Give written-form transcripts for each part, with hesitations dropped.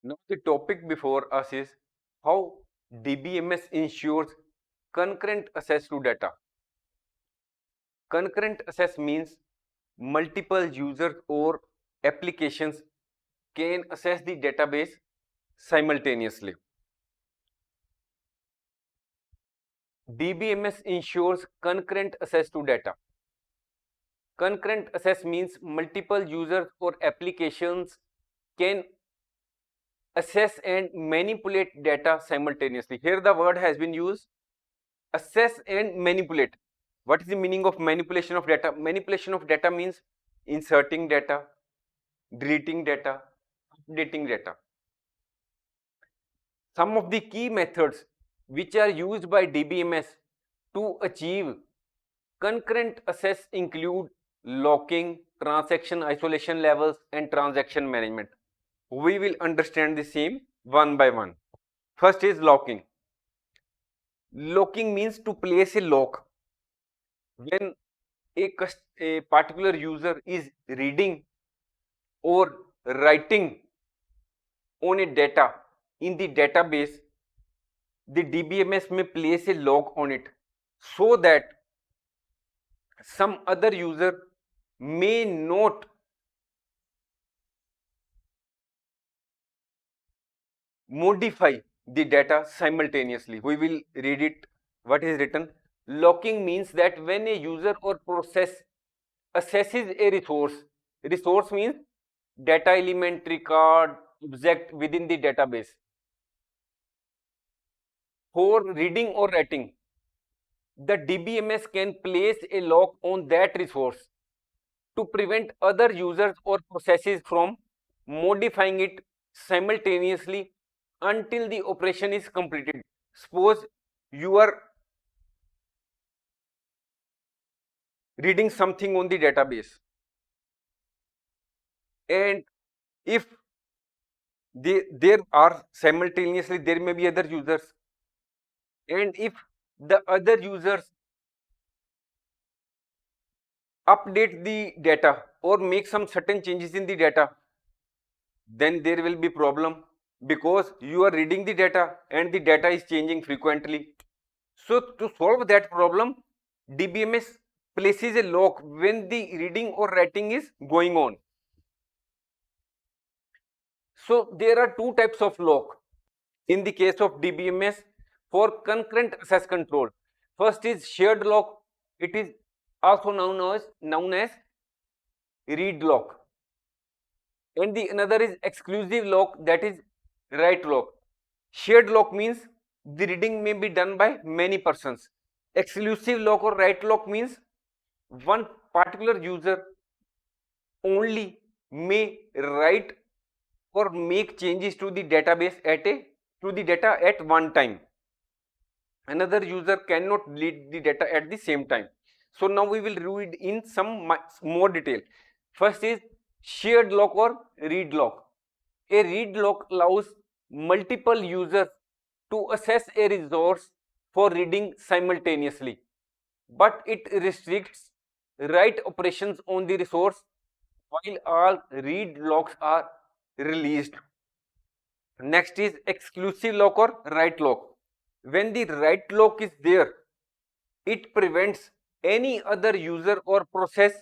Now the topic before us is how DBMS ensures concurrent access to data. Concurrent access means multiple users or applications can access the database simultaneously. DBMS ensures concurrent access to data. Concurrent access means multiple users or applications can access and manipulate data simultaneously. Here the word has been used, access and manipulate. What is the meaning of manipulation of data? Manipulation of data means inserting data, deleting data, updating data. Some of the key methods which are used by DBMS to achieve concurrent access include locking, transaction isolation levels, and transaction management. We will understand the same one by one. First is locking. Locking means to place a lock. When a particular user is reading or writing on a data in the database, the DBMS may place a lock on it so that some other user may not modify the data simultaneously. We will read it what is written. Locking means that when a user or process accesses a resource means data element, record, object within the database for reading or writing, the DBMS can place a lock on that resource to prevent other users or processes from modifying it simultaneously until the operation is completed. Suppose you are reading something on the database, and if there are simultaneously there may be other users, and if the other users update the data or make some certain changes in the data, then there will be problem because you are reading the data and the data is changing frequently. So to solve that problem, DBMS places a lock when the reading or writing is going on. So there are two types of lock in the case of DBMS for concurrent access control. First is shared lock. It is also known as read lock. And the another is exclusive lock, that is write lock. Shared lock means the reading may be done by many persons. Exclusive lock or write lock means one particular user only may write or make changes to the database to the data at one time. Another user cannot delete the data at the same time. So now we will read in some more detail. First is shared lock or read lock. A read lock allows multiple users to access a resource for reading simultaneously, but it restricts write operations on the resource while all read locks are released. Next is exclusive lock or write lock. When the write lock is there, it prevents any other user or process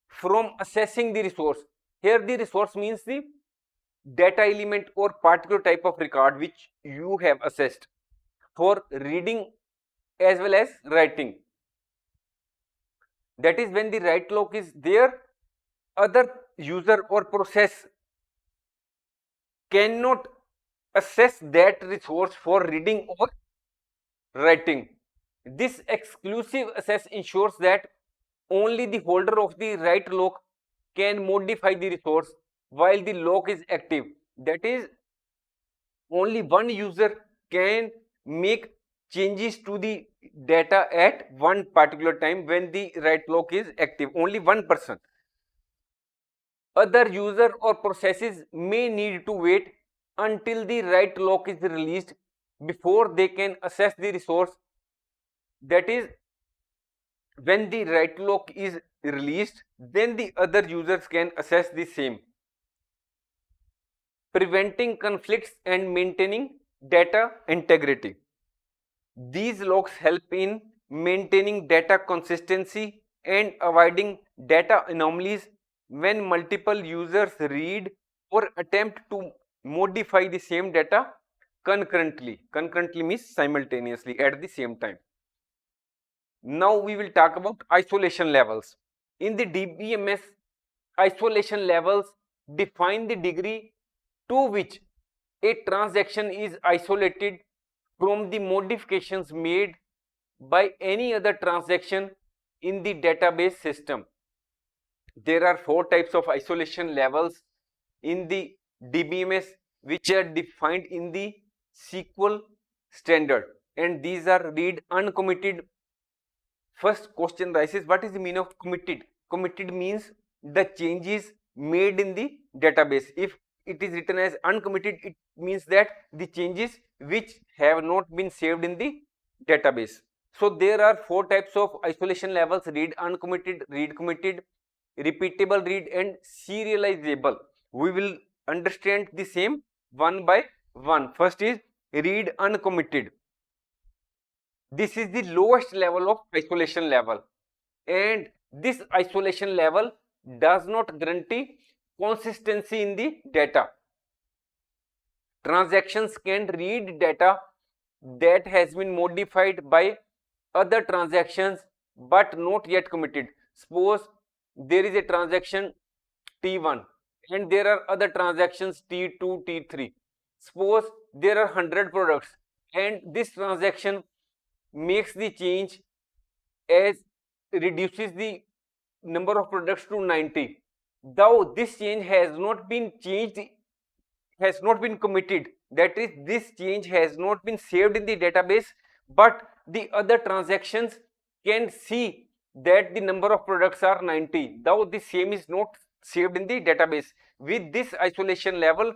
from accessing the resource. Here the resource means the data element or particular type of record which you have accessed for reading as well as writing. That is, when the write lock is there, other user or process cannot access that resource for reading or writing. This exclusive access ensures that only the holder of the write lock can modify the resource while the lock is active. That is, only one user can make changes to the data at one particular time when the write lock is active. Only one person. Other user or processes may need to wait until the write lock is released before they can access the resource. That is, when the write lock is released, then the other users can access the same. preventing conflicts and maintaining data integrity. These logs help in maintaining data consistency and avoiding data anomalies when multiple users read or attempt to modify the same data concurrently. Concurrently means simultaneously at the same time. Now we will talk about isolation levels. In the DBMS, isolation levels define the degree to which a transaction is isolated from the modifications made by any other transaction in the database system. There are 4 types of isolation levels in the DBMS which are defined in the SQL standard, and these are read uncommitted. First question rises, what is the meaning of committed? Committed means the changes made in the database. If it is written as uncommitted, it means that the changes which have not been saved in the database. So there are 4 types of isolation levels: read uncommitted, read committed, repeatable read, and serializable. We will understand the same one by one. First is read uncommitted. This is the lowest level of isolation level, and this isolation level does not guarantee consistency in the data. Transactions can read data that has been modified by other transactions but not yet committed. Suppose there is a transaction T1 and there are other transactions T2, T3. Suppose there are 100 products and this transaction makes the change as reduces the number of products to 90. Though this change has not been changed, has not been committed, that is, this change has not been saved in the database, but the other transactions can see that the number of products are 90, though the same is not saved in the database. With this isolation level,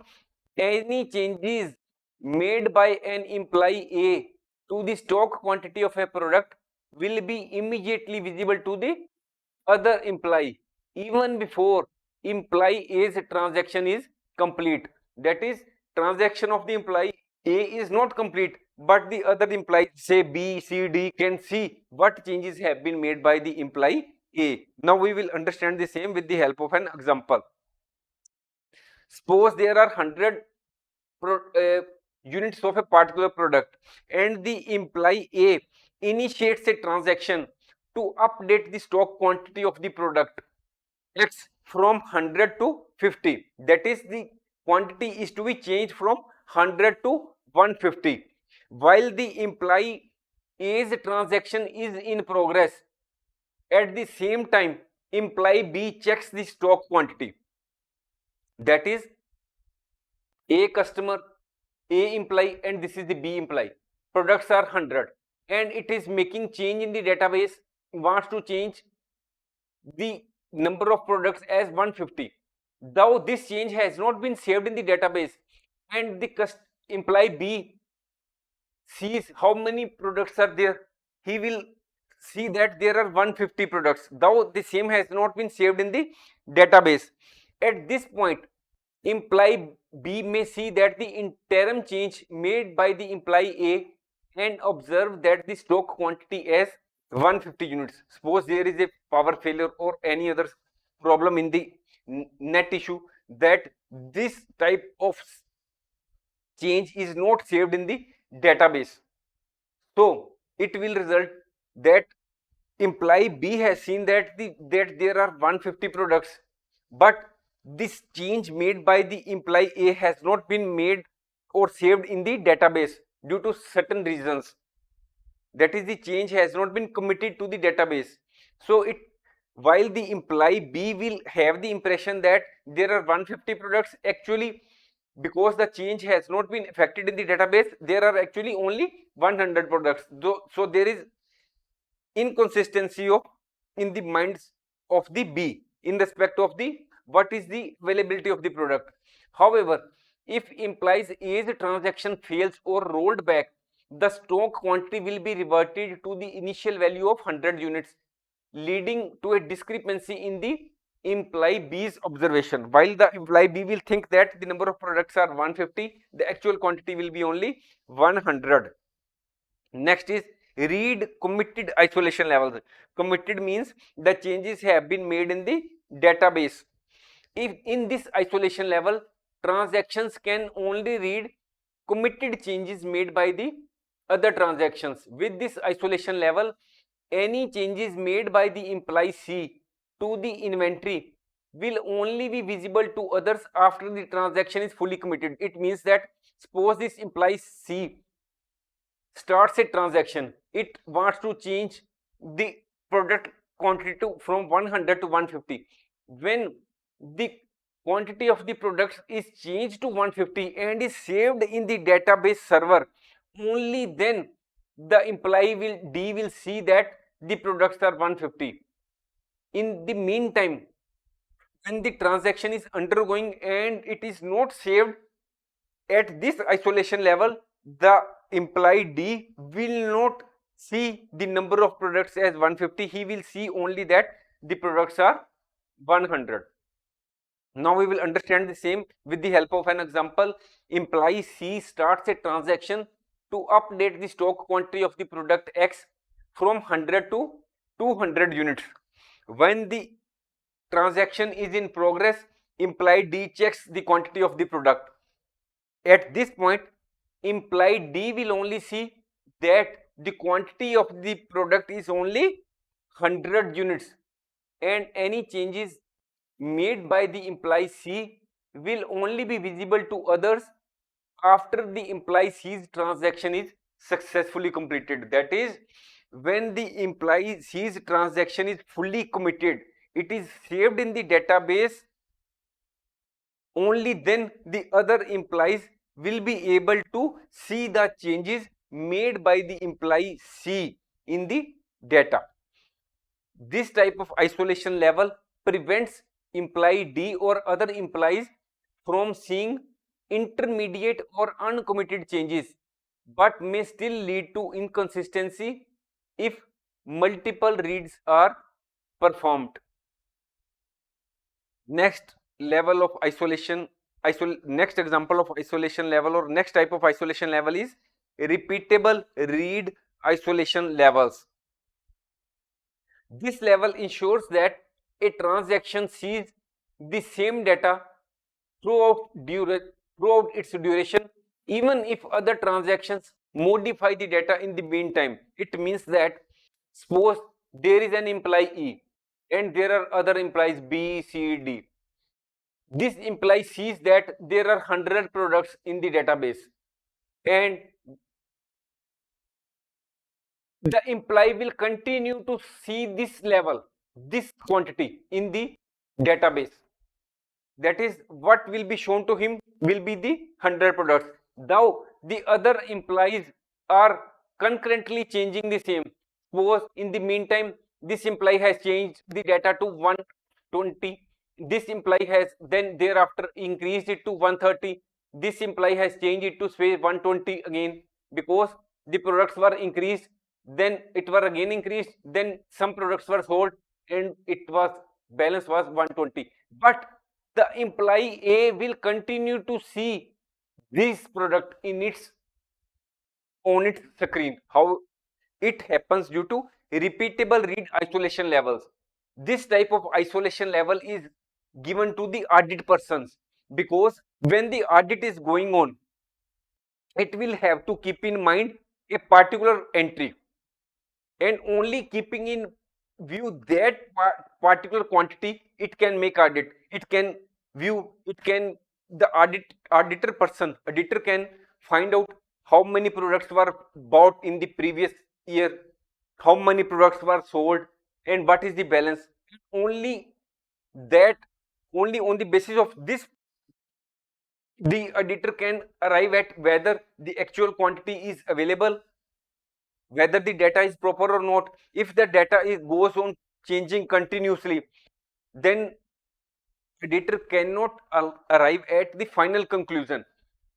any changes made by an employee A to the stock quantity of a product will be immediately visible to the other employee even before employee A's transaction is complete. That is, transaction of the employee A is not complete, but the other employees, say B, C, D, can see what changes have been made by the employee A. Now we will understand the same with the help of an example. Suppose there are 100 units of a particular product and the employee A initiates a transaction to update the stock quantity of the product X from 100 to 50. That is, the quantity is to be changed from 100 to 150. While the employee A's transaction is in progress, at the same time employee B checks the stock quantity. That is, A customer, A employee, and this is the B employee. Products are 100 and it is making change in the database, wants to change the number of products as 150. Though this change has not been saved in the database and the employee B sees how many products are there, he will see that there are 150 products, though the same has not been saved in the database. At this point, employee B may see that the interim change made by the employee A and observe that the stock quantity as 150 units. Suppose there is a power failure or any other problem in the net issue, that this type of change is not saved in the database. So it will result that employee B has seen that there are 150 products, but this change made by the employee A has not been made or saved in the database due to certain reasons. That is, the change has not been committed to the database. So while the employee B will have the impression that there are 150 products, actually, because the change has not been affected in the database, there are actually only 100 products. So there is inconsistency in the minds of the B in respect of the what is the availability of the product. However, if implies A's transaction fails or rolled back, the stock quantity will be reverted to the initial value of 100 units, leading to a discrepancy in the employee B's observation. While the employee B will think that the number of products are 150, the actual quantity will be only 100. Next is read committed isolation levels. Committed means the changes have been made in the database. If in this isolation level, transactions can only read committed changes made by the other transactions. With this isolation level, any changes made by the employee C to the inventory will only be visible to others after the transaction is fully committed. It means that suppose this employee C starts a transaction, it wants to change the product quantity from 100 to 150. When the quantity of the products is changed to 150 and is saved in the database server, only then the employee D will see that the products are 150. In the meantime, when the transaction is undergoing and it is not saved at this isolation level, the employee D will not see the number of products as 150. He will see only that the products are 100. Now we will understand the same with the help of an example. Employee C starts a transaction to update the stock quantity of the product X from 100 to 200 units. When the transaction is in progress, employee D checks the quantity of the product. At this point, employee D will only see that the quantity of the product is only 100 units, and any changes made by the employee C will only be visible to others after the employee C's transaction is successfully completed. That is, when the employee C's transaction is fully committed, it is saved in the database, only then the other employees will be able to see the changes made by the employee C in the data. This type of isolation level prevents employee D or other employees from seeing intermediate or uncommitted changes, but may still lead to inconsistency if multiple reads are performed. Next level of isolation, next example of isolation level or next type of isolation level is repeatable read isolation levels. This level ensures that a transaction sees the same data throughout its duration, even if other transactions modify the data in the meantime. It means that suppose there is an employee E and there are other employees B, C, D. This employee sees that there are 100 products in the database, and the employee will continue to see this level, this quantity in the database. That is, what will be shown to him will be the 100 products. Now the other employees are concurrently changing the same. Suppose in the meantime this employee has changed the data to 120, this employee has then thereafter increased it to 130, this employee has changed it to say 120 again, because the products were increased, then it were again increased, then some products were sold and it was balance was 120. But the employee A will continue to see this product on its screen. How it happens? Due to repeatable read isolation levels. This type of isolation level is given to the audit persons, because when the audit is going on, it will have to keep in mind a particular entry, and only keeping in view that particular quantity it can make audit. It can view, it can, the auditor can find out how many products were bought in the previous year, how many products were sold, and what is the balance. Only that, only on the basis of this, the auditor can arrive at whether the actual quantity is available, whether the data is proper or not. If the data goes on changing continuously, then auditor cannot arrive at the final conclusion,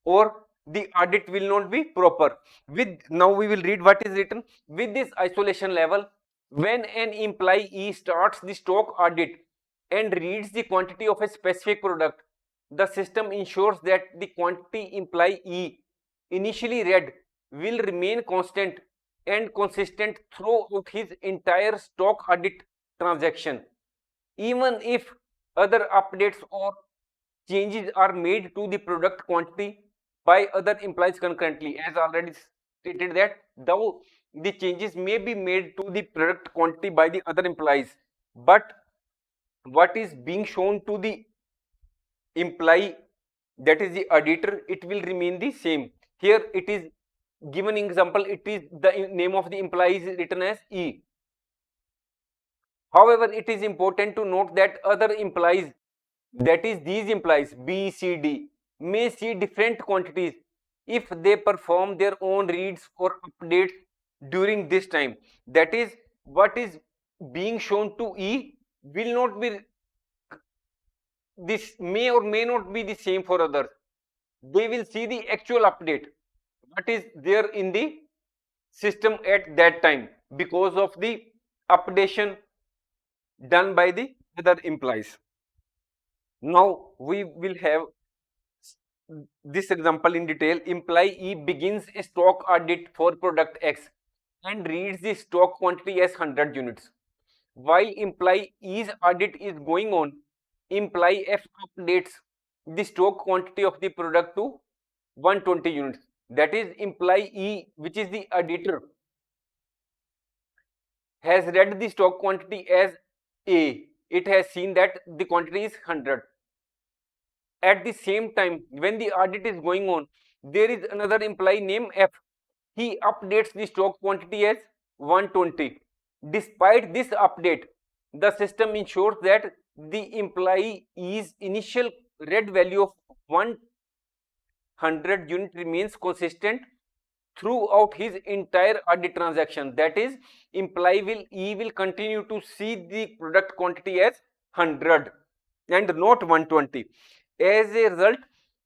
or the audit will not be proper. With now we will read what is written. With this isolation level, when an employee starts the stock audit and reads the quantity of a specific product, the system ensures that the quantity employee E initially read will remain constant and consistent throughout his entire stock audit transaction, even if other updates or changes are made to the product quantity by other employees concurrently. As already stated that though the changes may be made to the product quantity by the other employees, but what is being shown to the employee, that is the auditor, it will remain the same. Here it is given example, it is the name of the employee is written as E. However, it is important to note that other employees, that is these employees B, C, D, may see different quantities if they perform their own reads or updates during this time. That is, what is being shown to E will not be, this may or may not be the same for others. They will see the actual update, what is there in the system at that time because of the updation done by the other employees. Now we will have this example in detail. Employee E begins a stock audit for product X and reads the stock quantity as 100 units. While employee E's audit is going on, employee F updates the stock quantity of the product to 120 units. That is, employee E, which is the auditor, has read the stock quantity as A. It has seen that the quantity is 100. At the same time, when the audit is going on, there is another employee named F. He updates the stock quantity as 120. Despite this update, the system ensures that the employee's initial read value of 100 unit remains consistent throughout his entire audit transaction. That is, employee E will continue to see the product quantity as 100 and not 120. As a result,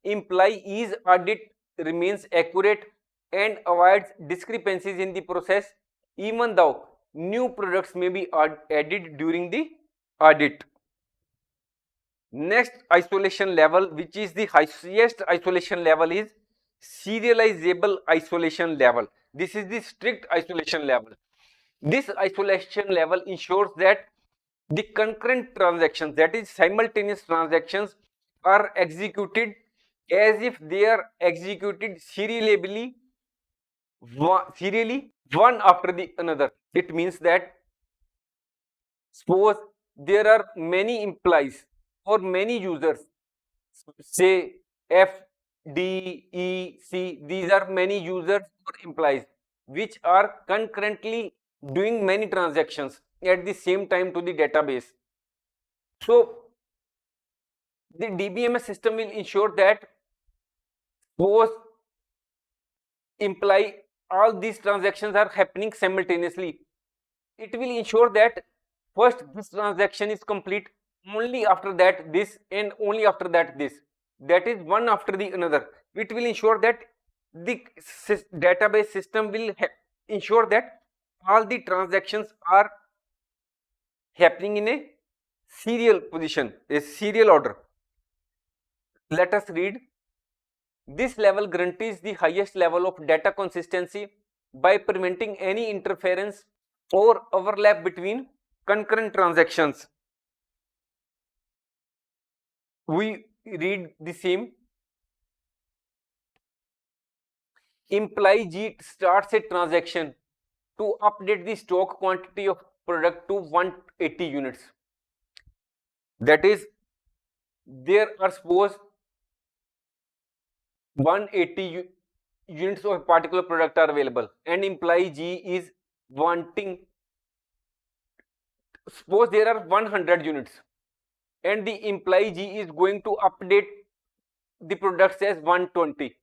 employee's audit remains accurate and avoids discrepancies in the process, even though new products may be added during the audit. Next isolation level, which is the highest isolation level, is serializable isolation level. This is the strict isolation level. This isolation level ensures that the concurrent transactions, that is simultaneous transactions, are executed as if they are executed serially one after the another. It means that suppose there are many employees or many users, say F, D, E, C, these are many users or employees which are concurrently doing many transactions at the same time to the database. So the DBMS system will ensure that suppose imply all these transactions are happening simultaneously. It will ensure that first this transaction is complete, only after that this, and only after that this. That is one after the another. It will ensure that the database system will ensure that all the transactions are happening in a serial position, a serial order. Let us read. This level guarantees the highest level of data consistency by preventing any interference or overlap between concurrent transactions. We read the same. Employee G starts a transaction to update the stock quantity of product to 180 units. That is, there are suppose 180 units of a particular product are available and employee G is wanting, suppose there are 100 units and the employee G is going to update the products as 120,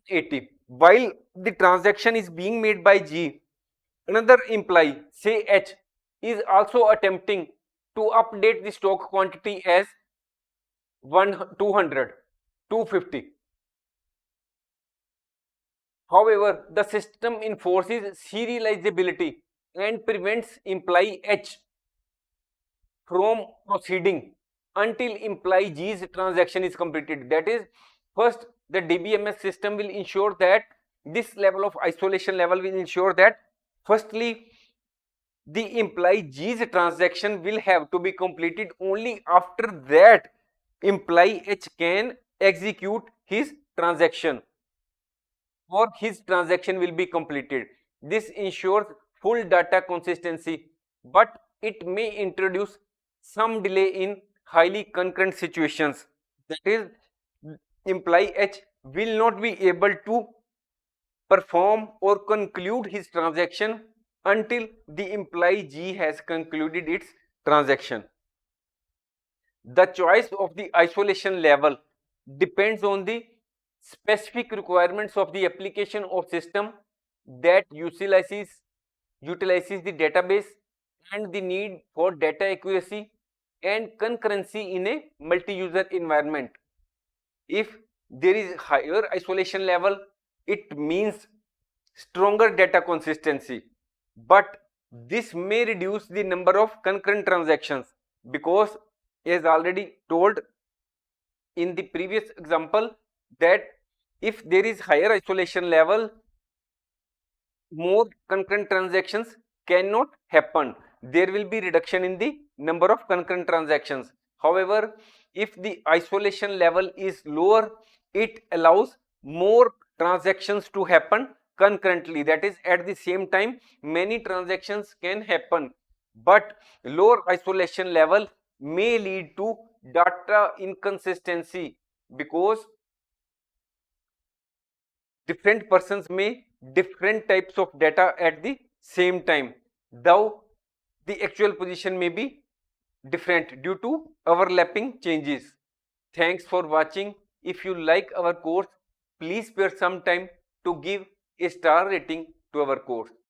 180. While the transaction is being made by G, another employee, say H, is also attempting to update the stock quantity as 200, 250. However, the system enforces serializability and prevents employee H from proceeding until employee G's transaction is completed. That is, first the DBMS system will ensure that this level of isolation level will ensure that firstly the employee G's transaction will have to be completed. Only after that employee H can execute his transaction or his transaction will be completed. This ensures full data consistency, but it may introduce some delay in highly concurrent situations. That is, employee H will not be able to perform or conclude his transaction until the employee G has concluded its transaction. The choice of the isolation level depends on the specific requirements of the application or system that utilizes the database and the need for data accuracy and concurrency in a multi-user environment. If there is higher isolation level, it means stronger data consistency, but this may reduce the number of concurrent transactions because, as already told in the previous example, that if there is higher isolation level, more concurrent transactions cannot happen. There will be reduction in the number of concurrent transactions. However, if the isolation level is lower, it allows more transactions to happen concurrently. That is, at the same time many transactions can happen, but lower isolation level may lead to data inconsistency because different persons may different types of data at the same time, though the actual position may be different due to overlapping changes. Thanks for watching. If you like our course, please spare some time to give a star rating to our course.